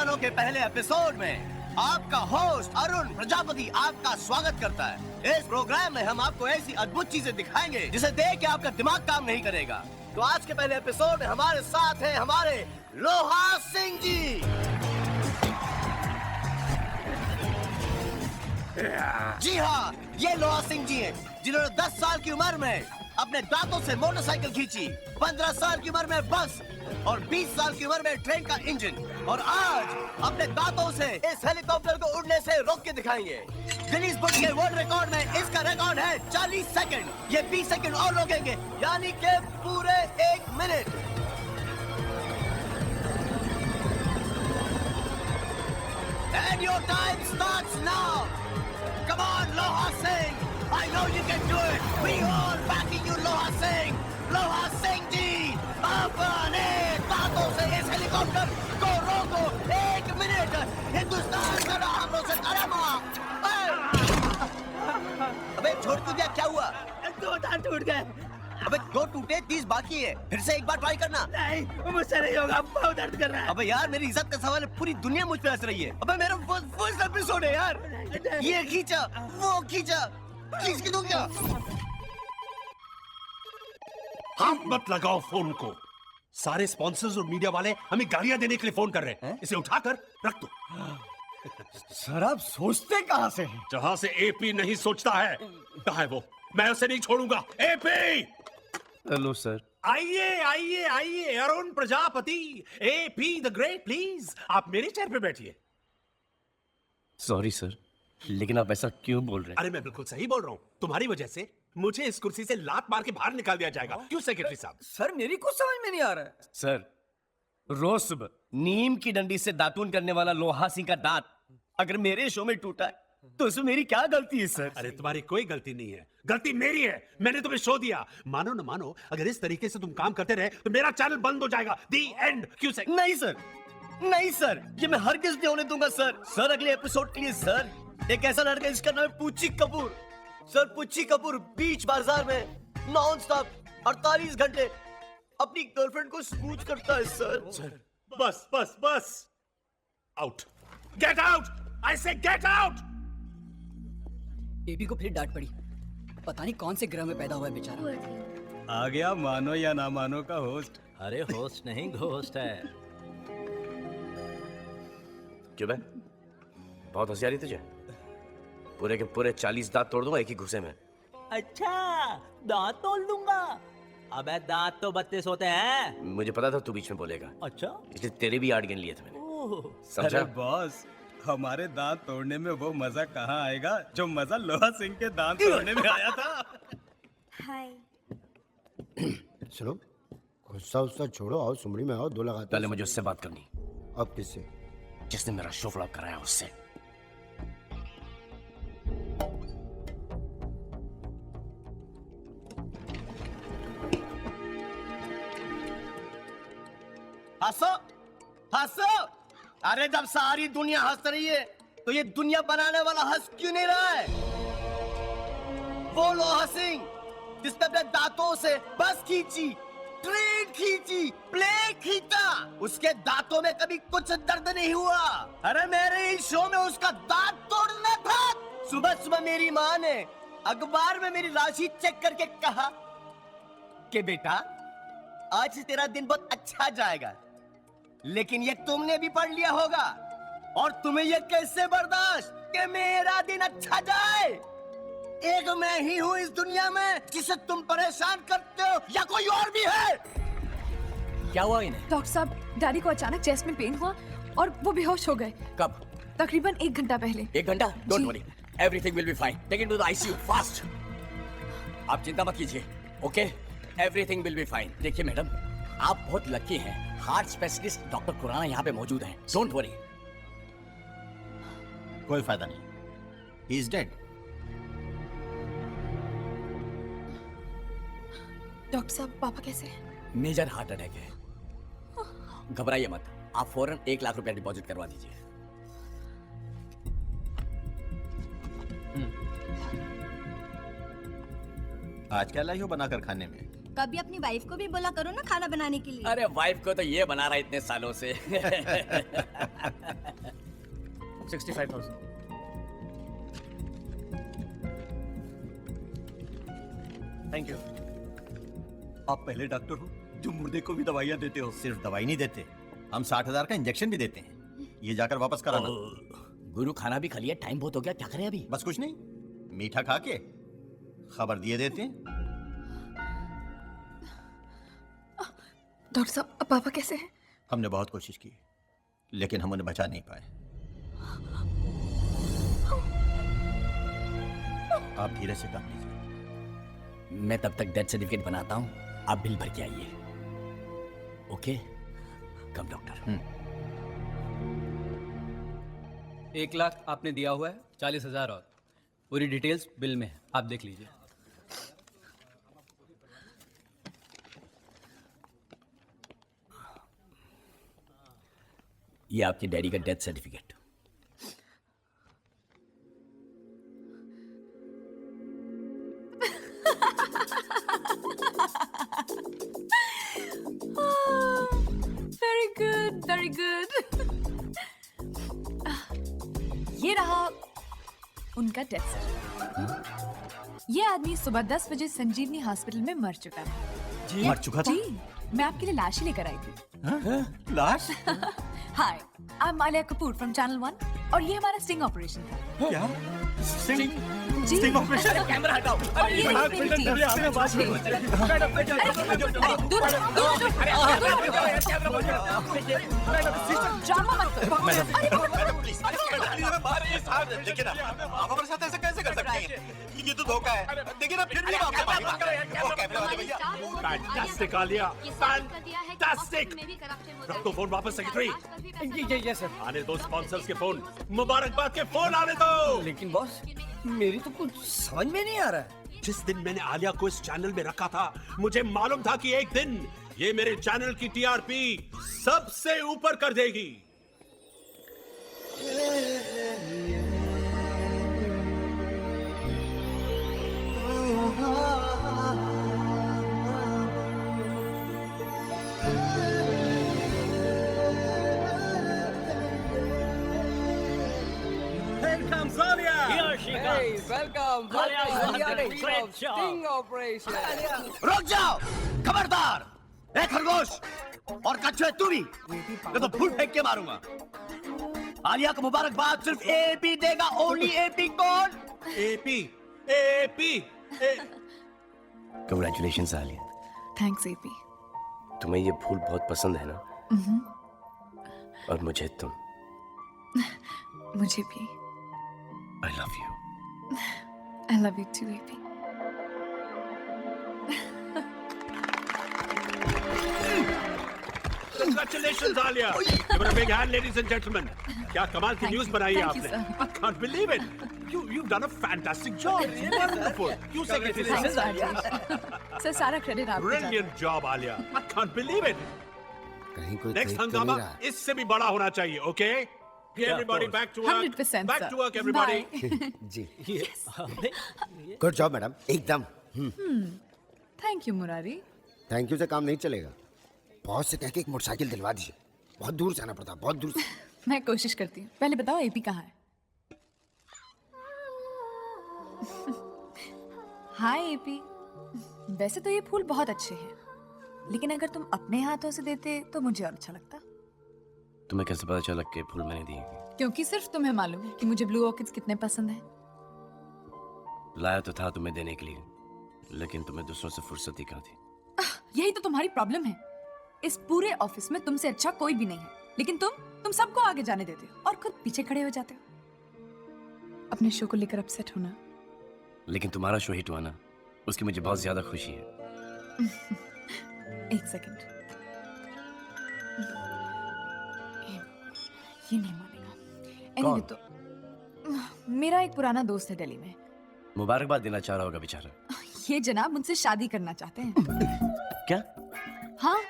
जवानों के पहले एपिसोड में आपका होस्ट अरुण प्रजापति आपका स्वागत करता है। इस प्रोग्राम में हम आपको ऐसी अद्भुत चीजें दिखाएंगे जिसे देख के आपका दिमाग काम नहीं करेगा। तो आज के पहले एपिसोड में हमारे साथ हैं हमारे लोहा सिंह जी। जी हाँ, ये लोहा सिंह जी हैं जिन्होंने 10 साल की उम्र में अपने दांतों से मोटरसाइकिल खींची, 15 साल की उम्र में बस और 20 साल की उम्र में ट्रेन का इंजन, और आज अपने दांतों से इस हेलीकॉप्टर को उड़ने से रोक के दिखाएंगे। गिनीज बुक के वर्ल्ड रिकॉर्ड में इसका रिकॉर्ड है 40 सेकंड। ये 20 सेकंड और रोकेंगे, यानी कि पूरे 1 minute. And your time starts now. Come on, Loha Singh. I know you can do it. We all backing you, Loha Singh. Loha Singh जी, अपने दांतों से इस हेलीकॉप्टर को रोको 1 मिनट। हिंदुस्तान का नाम रोशन करेगा। अबे छोड़ तू दिया, क्या हुआ? 2 दांत टूट गए। अबे 2 टूटे, 30 बाकी है। फिर से एक बार ट्राई करना। नहीं, मुझसे नहीं होगा, बहुत दर्द कर रहा है। अबे यार, मेरी इज्जत का सवाल है, पूरी दुनिया मुझ पे हंस रही है। अबे मेरा फर्स्ट एपिसोड है यार। ये खींचा, वो खींचा, खींच के दो क्या? हाथ मत लगाओ फोन को। सारे स्पॉन्सर्स और मीडिया वाले हमें गालियां देने के लिए फोन कर रहे हैं। इसे उठाकर रख दो। सर आप सोचते कहाँ से हैं? जहां से एपी नहीं सोचता है। कहाँ है वो? मैं उसे नहीं छोड़ूंगा। एपी! Hello sir. आइए आइए आइए, Arun Prajapati, AP the great, please आप मेरे चेयर पे बैठिए। सॉरी सर, लेकिन आप ऐसा क्यों बोल रहे हैं? अरे मैं बिल्कुल सही बोल रहा हूँ। तुम्हारी वजह से मुझे इस कुर्सी से लात मार के बाहर निकाल दिया जाएगा। क्यों सेक्रेटरी साहब? सर मेरी कुछ समझ में नहीं आ रहा है। सर, रोज सुबह नीम की डंडी से दातून करने वाला लोहा सिंह का दांत अगर मेरे शो में टूटा है तो इसमें मेरी क्या गलती है सर? अरे तुम्हारी कोई गलती नहीं है, गलती मेरी है। मैंने तुम्हें शो दिया। मानो न मानो, अगर इस तरीके से तुम काम करते रहे तो मेरा चैनल बंद हो जाएगा। दी एंड। क्यों से? नहीं सर, नहीं सर, ये मैं हरगिज़ नहीं होने दूंगा सर। सर अगले एपिसोड के लिए सर, एक ऐसा लड़का जिसका नाम है पुच्ची कपूर। सर पुच्ची कपूर बीच बाजार में नॉन स्टॉप 48 घंटे अपनी गर्लफ्रेंड को स्कूच करता है सर। सर बस बस बस, आउट, गेट आउट, आई से गेट आउट। बेबी को फिर डांट पड़ी। पता नहीं कौन से ग्रह में पैदा हुआ है बेचारा। आ गया मानो या ना मानो का होस्ट। अरे होस्ट नहीं, घोस्ट है। क्यों बे? बहुत हंसी आ रही तुझे? पूरे के पूरे 40 दांत तोड़ दूंगा एक ही घुसे में। अच्छा, दांत तोड़ दूंगा? अबे दांत तो 32 होते हैं। मुझे पता था तू बीच में बोलेगा, अच्छा, इसलिए तेरे भी 8 गिन लिए थे मैंने। ओह, समझा? अरे बॉस, हमारे दांत तोड़ने में वो मजा कहाँ आएगा जो मजा लोहा सिंह के दांत तोड़ने में आया था। हाय। सुनो, गुस्सा उस्सा छोड़ो, आओ सुमड़ी में आओ, 2 लगाते पहले मुझे उससे बात करनी। अब किससे? जिसने मेरा शो फ्लॉप कराया उससे। हंसो, हंसो। अरे जब सारी दुनिया हंस रही है तो ये दुनिया बनाने वाला हंस क्यों नहीं रहा है? वो लोहा सिंह जिसने अपने दांतों से बस खींची, ट्रेन खींची, प्लेन खींचा, उसके दांतों में कभी कुछ दर्द नहीं हुआ। अरे मेरे ही शो में उसका दांत तोड़ना था। सुबह सुबह मेरी माँ ने अखबार में मेरी राशि चेक करके कहा कि बेटा आज तेरा दिन बहुत अच्छा जाएगा, लेकिन ये तुमने भी पढ़ लिया होगा, और तुम्हें ये कैसे बर्दाश्त कि मेरा दिन अच्छा जाए? एक मैं ही हूँ इस दुनिया में जिसे तुम परेशान करते हो, या कोई और भी है? क्या हुआ इन्हें? डॉक्टर साहब, डैडी को अचानक चेस्ट में पेन हुआ और वो बेहोश हो गए। कब? तकरीबन 1 घंटा पहले। 1 घंटा? डोंट जी। Worry, everything will be fine. Take it to the ICU fast. आप चिंता मत कीजिए, okay? Everything will be fine. देखिए मैडम, आप बहुत लकी हैं, हार्ट स्पेशलिस्ट डॉक्टर खुराना यहाँ पे मौजूद हैं। Don't worry. कोई फायदा नहीं, ही इज डेड। डॉक्टर साहब, पापा कैसे हैं? मेजर हार्ट अटैक है। घबराइए मत, आप फौरन 1 लाख रुपया डिपॉजिट करवा दीजिए। आज क्या लाई हो बनाकर खाने में? कभी अपनी वाइफ को भी बोला करो ना खाना बनाने के लिए। अरे वाइफ को तो ये बना रहा है इतने सालों से। 65,000। Thank you. आप पहले डॉक्टर हो जो मुर्दे को भी दवाइयाँ देते हो। सिर्फ दवाई नहीं देते, हम 60,000 का इंजेक्शन भी देते हैं। ये जाकर वापस कराना। गुरु खाना भी खा लिया, टाइम बहुत हो गया, क्या करें अभी? बस कुछ नहीं, मीठा खा के खबर दिए देते हैं। डॉक्टर साहब, अब पापा कैसे हैं? हमने बहुत कोशिश की लेकिन हम उन्हें बचा नहीं पाए। आप धीरे से काम लीजिए। मैं तब तक डेथ सर्टिफिकेट बनाता हूँ, आप बिल भर के आइए। ओके, कम डॉक्टर। 1 लाख आपने दिया हुआ है, 40,000 और पूरी डिटेल्स बिल में है, आप देख लीजिए। ये आपके डैडी का death certificate. Very good, very good. ये रहा उनका डेथ सर्टिफिकेट। ये आदमी सुबह 10 बजे संजीवनी हॉस्पिटल में मर चुका था। मर चुका था? जी, मैं आपके लिए लाश ही लेकर आई थी। लाश? Hi, I am Malia Kapoor from channel 1 और ये हमारा स्टिंग ऑपरेशन था। क्या? स्टिंग? जी। Sting operation? कैमरा हटाओ। और ये रही मेरी टीम। दूर हटो, ड्रामा मत करो। देखिए ना, आप हमारे साथ ऐसा कैसे कर सकते हैं? ये तो धोखा है। देखिए ना, फिर भी आप आपके कैमरे वाले भैया। Fantastic Alia, fantastic. रख दो फोन वापस सेक्रेटरी। ये सर। आने दो स्पॉन्सर्स के फोन, मुबारकबाद के फोन आने दो। लेकिन बॉस, मेरी तो कुछ समझ में नहीं आ रहा है। जिस दिन मैंने आलिया को इस चैनल में रखा था, मुझे मालूम था कि एक दिन ये मेरे चैनल की टीआरपी सबसे ऊपर कर देगी। रुक जाओ, खबरदार! ए खरगोश और कछुए तू भी, मैं तो फूल फेंक के मारूंगा। आलिया को मुबारकबाद सिर्फ एपी देगा, ओनली एपी। कौन? AP, AP. Congratulations Alia, thanks AP. तुम्हें ये फूल बहुत पसंद है ना? और मुझे तुम। मुझे भी। I love you. I love you too, AP. Congratulations, Alia. Give her a big hand, ladies and gentlemen. क्या कमाल की न्यूज़ बनाई है आपने? I can't believe it. You've done a fantastic job. It's wonderful. You secretary. Thanks, Rajesh. Sir, सारा credit आपको जाता है। Brilliant job, Alia. I can't believe it. कहीं कोई Next देख तो हंगामा नहीं रहा। इससे भी बड़ा होना चाहिए, okay? Everybody back to work. 100%, Back sir. to work, everybody. Bye. जी गुड जॉब मैडम, एकदम। Thank you Murari. Thank you से काम नहीं चलेगा। बहुत से कह के एक मोटरसाइकिल दिलवा दीजिए। बहुत दूर से आना पड़ता, बहुत दूर से। मैं कोशिश करती हूँ। पहले बताओ एपी कहाँ है? हाय एपी। वैसे तो ये फूल बहुत अच्छे हैं, लेकिन अगर तुम अपने हाथों से देते तो मुझे और अच्छा लगता। तुम्हें कैसे पता चला कि फूल मैंने दिए? क्योंकि सिर्फ तुम्हें मालूम है कि मुझे ब्लू ऑर्किड्स कितने पसंद हैं। लाया तो था तुम्हें देने के लिए, लेकिन तुम्हें दूसरों से फुर्सत ही कहाँ थी? यही तो तुम्हारी प्रॉब्लम है। इस पूरे ऑफिस में तुमसे अच्छा कोई भी नहीं है, लेकिन तुम सबको आगे जाने देते हो और खुद पीछे खड़े हो जाते हो। अपने शो को लेकर अपसेट होना। लेकिन तुम्हारा शो हिट हुआ ना, उसकी मुझे बहुत ज्यादा खुशी है। एक सेकंड। ये नहीं मानेगा। Anyway, तो मेरा एक पुराना दोस्त है दिल्ली में। मुबारकबाद देना चाह रहा होगा बेचारा। ये जनाब मुझसे शादी करना चाहते हैं। क्या? हाँ,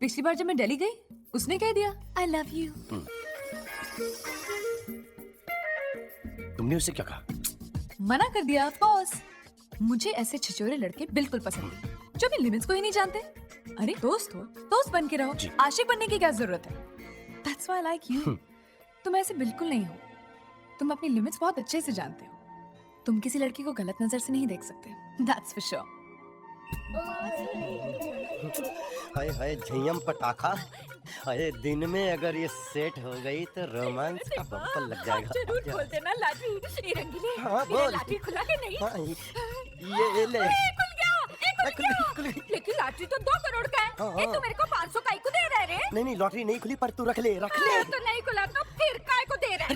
पिछली बार जब मैं दिल्ली गई, उसने कह दिया आई लव यू। तुमने उससे क्या कहा? मना कर दिया, बॉस। मुझे ऐसे छिछोरे लड़के बिल्कुल पसंद नहीं। जो अपनी लिमिट्स को ही नहीं जानते। अरे दोस्त हो, दोस्त बन के रहो, आशिक बनने की क्या जरूरत है? That's why I like you. तुम ऐसे बिल्कुल नहीं हो। तुम अपनी लिमिट्स बहुत अच्छे से जानते हो। तुम किसी लड़की को गलत नजर से नहीं देख सकते। That's for sure. हाय हाय झयम पटाखा। हाय दिन में अगर ये सेट हो गई तो रोमांस का बम्पर लग जाएगा। जरूर बोल देना लाठी, ये रंगीले। हाँ, बोल। लाठी खुला के नहीं? हाँ, ये ले। खुल गया। लेकिन लाठी तो 2 करोड़ का है। हाँ। तू मेरे को 500 का ही को दे रहा है रे? नहीं लॉटरी नहीं खुली पर तू रख ले। तो नहीं खुला तो फिर काय को दे रहा है?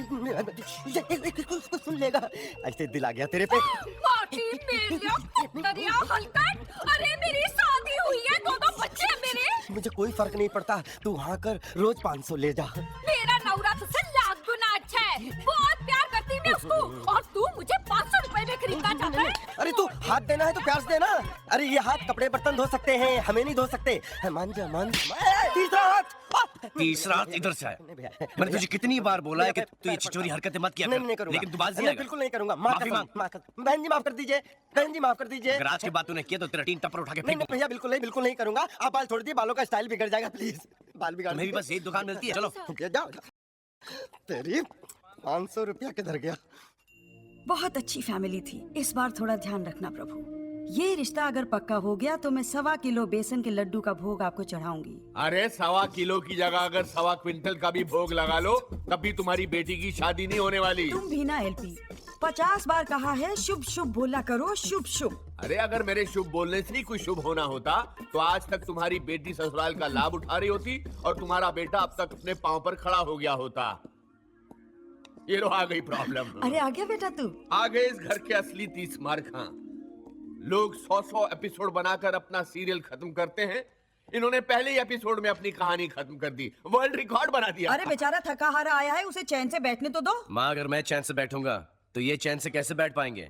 उसको सुन लेगा। ऐसे दिल आ गया तेरे पे। माटी मेलिया, दरिया हलकट। अरे मेरी शादी हुई है, 2 बच्चे हैं मेरे। मुझे कोई फर्क नहीं पड़ता, तू वहाँ कर रोज 500 ले जा। मेरा नौरा तुझसे लाख गुना अच्छा है। बहुत प्यार करती हूँ मैं उसको, और तू मुझे 500 रुपए में खरीदना चाहता है? अरे तू हाथ देना है तो प्यार से देना। अरे ये हाथ कपड़े बर्तन धो सकते हैं, हमें नहीं धो सकते। मान जा। तीसरा हाथ। तीसरा हाथ इधर से आया। मैंने तुझे कितनी बार बोला है कि तू ये चिचोरी हरकतें मत किया कर। नहीं करूंगा। लेकिन तू बात नहीं, बिल्कुल नहीं करूंगा। माफी मांग। बहन जी माफ कर दीजिए। बहन जी माफ कर दीजिए। अगर आज के बाद तूने किया तो तेरा 3 टप्पर उठा के नहीं फेंक भैया बिल्कुल नहीं करूंगा। आप बाल छोड़ दिए, बालों का स्टाइल बिगड़ जाएगा प्लीज। बाल बिगाड़ तुम्हें भी बस यही दुकान मिलती है। चलो जाओ। तेरी 500 रुपया किधर गया? बहुत अच्छी फैमिली थी। इस बार थोड़ा ध्यान रखना प्रभु। ये रिश्ता अगर पक्का हो गया तो मैं 1.25 किलो बेसन के लड्डू का भोग आपको चढ़ाऊंगी। अरे 1.25 किलो की जगह अगर 1.25 क्विंटल का भी भोग लगा लो तब भी तुम्हारी बेटी की शादी नहीं होने वाली। तुम भी ना एलपी, 50 बार कहा है शुभ शुभ बोला करो, शुभ शुभ। अरे अगर मेरे शुभ बोलने से ही कोई शुभ होना होता तो आज तक तुम्हारी बेटी ससुराल का लाभ उठा रही होती और तुम्हारा बेटा अब तक अपने पांव पर खड़ा हो गया होता। ये लो आ गई प्रॉब्लम। अरे आ गया बेटा तू। आ गए इस घर के असली 30 मार खां। लोग 100 एपिसोड बनाकर अपना सीरियल खत्म करते हैं, इन्होंने पहले ही एपिसोड में अपनी कहानी खत्म कर दी, वर्ल्ड रिकॉर्ड बना दिया। अरे बेचारा थका हारा आया है, उसे चैन से बैठने तो दो। माँ, अगर मैं चैन से बैठूंगा तो ये चैन से कैसे बैठ पाएंगे?